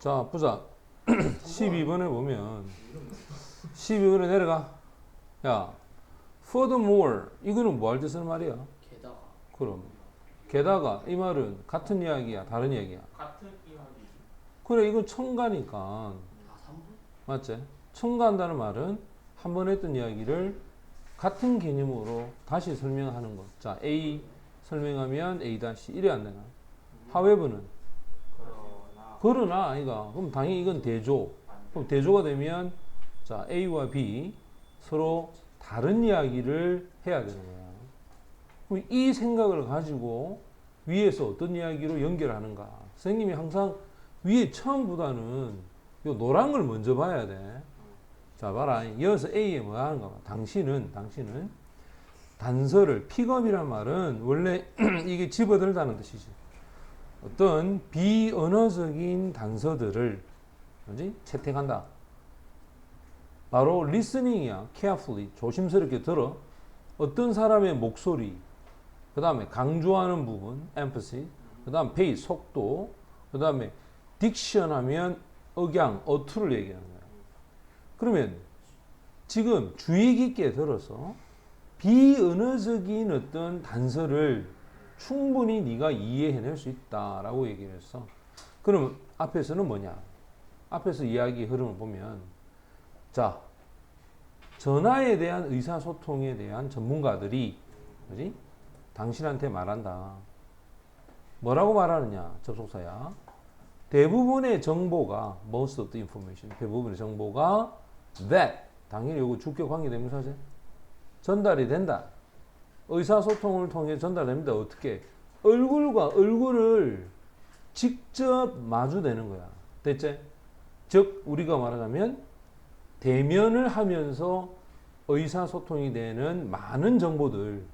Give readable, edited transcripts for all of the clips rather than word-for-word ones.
자, 보자. 12번에 보면 12번에 내려가. 야, furthermore 이거는 뭐 할 때 쓰는 말이야? 게다가 그럼 게다가 이 말은 같은 이야기야, 다른 이야기야? 같은 이야기. 그래, 이건 첨가니까. 아 3분? 맞지? 첨가한다는 말은 한 번 했던 이야기를 같은 개념으로 다시 설명하는 것. 자, A 설명하면 A-1이 안 되나? however는 그러나 아이가. 그럼 당연히 이건 대조. 그럼 대조가 되면 자, A와 B 서로 다른 이야기를 해야 되는 거야. 그럼 이 생각을 가지고 위에서 어떤 이야기로 연결하는가? 선생님이 항상 위에 처음보다는 요 노란 걸 먼저 봐야 돼. 자, 봐라. 이어서 A에 뭐 하는가 봐. 당신은 단서를, 픽업이란 말은 원래 이게 집어들다는 뜻이지. 어떤 비언어적인 단서들을 뭐지? 채택한다. 바로 listening이야. carefully, 조심스럽게 들어. 어떤 사람의 목소리, 그 다음에 강조하는 부분, emphasis, 그 다음 pace, 속도, 그 다음에 diction 하면 억양, 어투를 얘기하는 거야. 그러면 지금 주의 깊게 들어서 비언어적인 어떤 단서를 충분히 네가 이해해낼 수 있다라고 얘기를 했어. 그럼 앞에서는 뭐냐? 앞에서 이야기 흐름을 보면 자, 전화에 대한 의사소통에 대한 전문가들이 뭐지? 당신한테 말한다. 뭐라고 말하느냐? 접속사야. 대부분의 정보가 most of the information, 대부분의 정보가 that, 당연히 이거 주격 관계대명사죠. 전달이 된다. 의사소통을 통해 전달됩니다. 어떻게? 얼굴과 얼굴을 직접 마주대는 거야. 됐지? 즉 우리가 말하자면 대면을 하면서 의사소통이 되는 많은 정보들,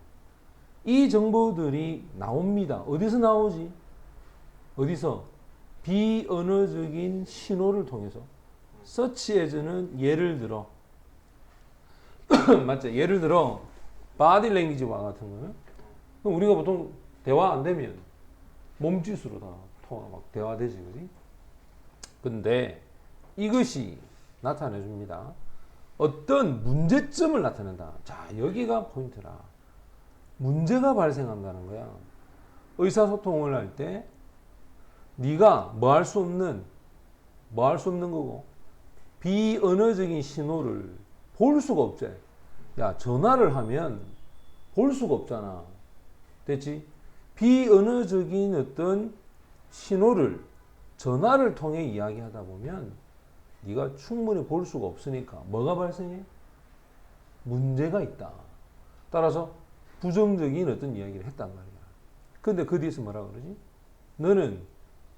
이 정보들이 나옵니다. 어디서 나오지? 어디서? 비언어적인 신호를 통해서. search as는 예를 들어 맞죠? 예를 들어 body language와 같은 거는 그럼 우리가 보통 대화 안 되면 몸짓으로 다 통화 막 대화되지, 그지? 근데 이것이 나타내 줍니다. 어떤 문제점을 나타낸다. 자, 여기가 포인트라. 문제가 발생한다는 거야. 의사소통을 할 때 네가 뭐 할 수 없는 거고 비언어적인 신호를 볼 수가 없지. 야, 전화를 하면 볼 수가 없잖아. 됐지? 비언어적인 어떤 신호를 전화를 통해 이야기하다 보면 네가 충분히 볼 수가 없으니까 뭐가 발생해? 문제가 있다. 따라서 부정적인 어떤 이야기를 했단 말이야. 근데 그 뒤에서 뭐라 그러지? 너는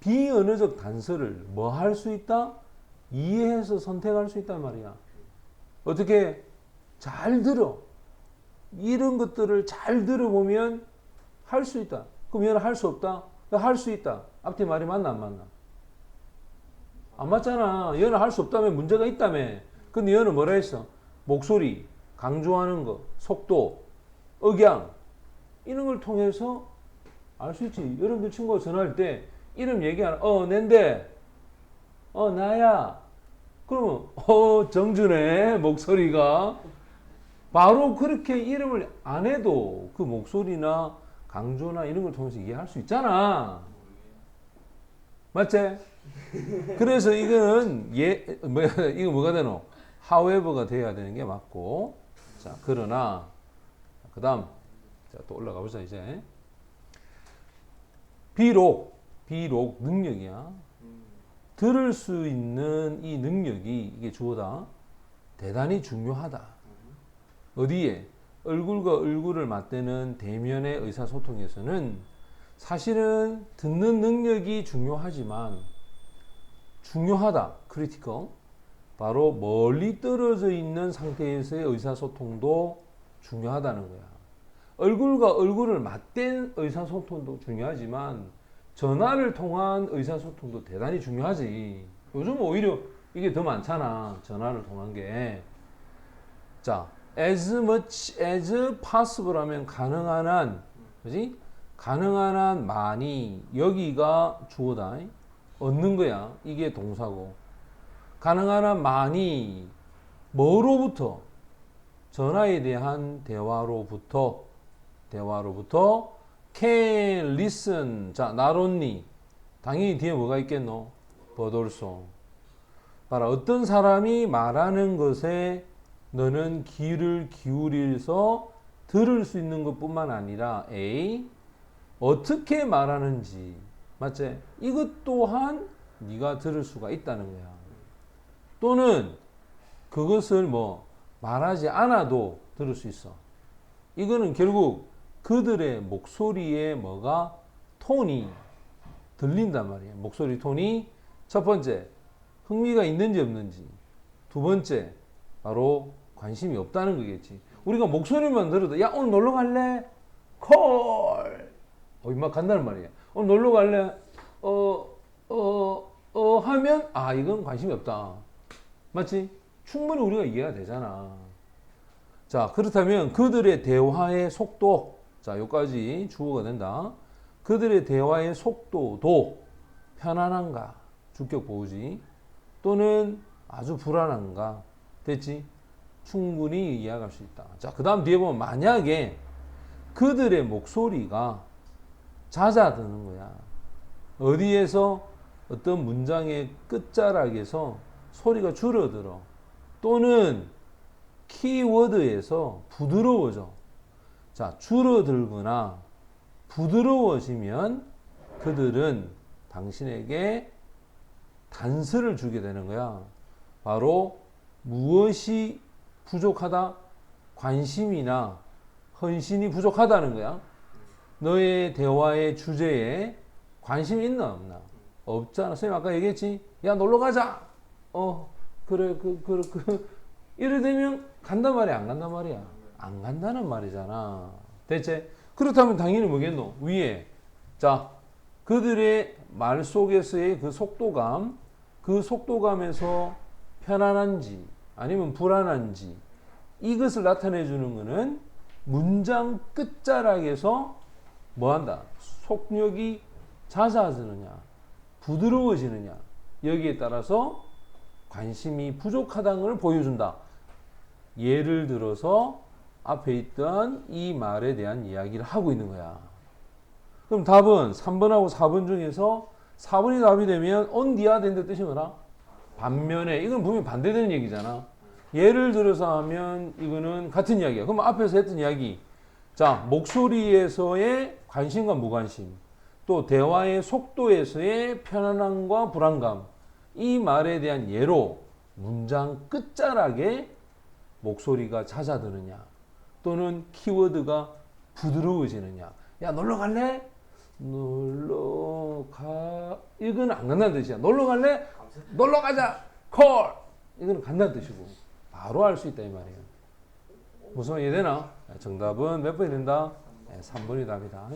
비언어적 단서를 뭐 할 수 있다? 이해해서 선택할 수 있단 말이야. 어떻게? 잘 들어. 이런 것들을 잘 들어보면 할 수 있다. 그럼 얘는 할 수 없다? 할 수 있다. 앞뒤 말이 맞나 안 맞나? 안 맞잖아. 얘는 할 수 없다며 문제가 있다며. 근데 얘는 뭐라 했어? 목소리, 강조하는 거, 속도, 억양 이런 걸 통해서 알 수 있지. 여러분들 친구가 전화할 때 이름 얘기하는 낸데 나야. 그러면 정준의 목소리가 바로 그렇게 이름을 안 해도 그 목소리나 강조나 이런 걸 통해서 이해할 수 있잖아. 맞지? 그래서 이거는 이거 뭐가 되노? however가 돼야 되는 게 맞고. 자, 그러나 그다음 자, 또 올라가 보자 이제. 비록 능력이야. 들을 수 있는 이 능력이 이게 주어다. 대단히 중요하다. 어디에? 얼굴과 얼굴을 맞대는 대면의 의사소통에서는 사실은 듣는 능력이 중요하지만 중요하다. critical. 바로 멀리 떨어져 있는 상태에서의 의사소통도 중요하다는 거야. 얼굴과 얼굴을 맞댄 의사소통도 중요하지만 전화를 통한 의사소통도 대단히 중요하지. 요즘 오히려 이게 더 많잖아. 전화를 통한 게. 자, as much as possible 하면 가능한 한, 그지? 가능한 한 많이, 여기가 주어다. 얻는 거야. 이게 동사고. 가능한 한 많이 뭐로부터? 전화에 대한 대화로부터 can listen. 자, not only. 당연히 뒤에 뭐가 있겠노? but also. 봐라. 어떤 사람이 말하는 것에 너는 귀를 기울여서 들을 수 있는 것뿐만 아니라 A. 어떻게 말하는지. 맞지? 이것 또한 네가 들을 수가 있다는 거야. 또는 그것을 뭐 말하지 않아도 들을 수 있어. 이거는 결국 그들의 목소리에 뭐가 톤이 들린단 말이야. 목소리 톤이 첫 번째 흥미가 있는지 없는지, 두 번째 바로 관심이 없다는 거겠지. 우리가 목소리만 들어도 야 오늘 놀러 갈래? 콜. 임마 간다는 말이야. 오늘 놀러 갈래? 하면 아 이건 관심이 없다. 맞지? 충분히 우리가 이해가 되잖아. 자, 그렇다면 그들의 대화의 속도. 자, 여기까지 주어가 된다. 그들의 대화의 속도도 편안한가? 주격 보호지. 또는 아주 불안한가? 됐지? 충분히 이해할 수 있다. 자, 그 다음 뒤에 보면 만약에 그들의 목소리가 잦아드는 거야. 어디에서 어떤 문장의 끝자락에서 소리가 줄어들어. 또는 키워드에서 부드러워져. 자, 줄어들거나 부드러워지면 그들은 당신에게 단서를 주게 되는 거야. 바로 무엇이 부족하다? 관심이나 헌신이 부족하다는 거야. 너의 대화의 주제에 관심이 있나 없나? 없잖아. 선생님 아까 얘기했지? 야 놀러 가자. 그래 이래 되면 간단 말이야 안 간단 말이야? 안 간다는 말이잖아. 대체 그렇다면 당연히 뭐겠노? 위에 자 그들의 말 속에서의 그 속도감, 그 속도감에서 편안한지 아니면 불안한지 이것을 나타내 주는 것은 문장 끝자락에서 뭐한다? 속력이 잦아지느냐 부드러워지느냐 여기에 따라서 관심이 부족하다는 걸 보여준다. 예를 들어서 앞에 있던 이 말에 대한 이야기를 하고 있는 거야. 그럼 답은 3번하고 4번 중에서 4번이 답이 되면 on the other hand 뜻이 뭐라? 반면에 이건 분명히 반대되는 얘기잖아. 예를 들어서 하면 이거는 같은 이야기야. 그럼 앞에서 했던 이야기 자 목소리에서의 관심과 무관심 또 대화의 속도에서의 편안함과 불안감 이 말에 대한 예로 문장 끝자락에 목소리가 잦아드느냐 또는 키워드가 부드러워지느냐 야 놀러 갈래? 놀러 가 이건 안 간다는 뜻이야. 놀러 갈래? 놀러 가자 콜 이건 간다는 뜻이고 바로 알 수 있다 이 말이에요. 무슨 말 이해되나? 정답은 몇 번이 된다? 3번이 답이다.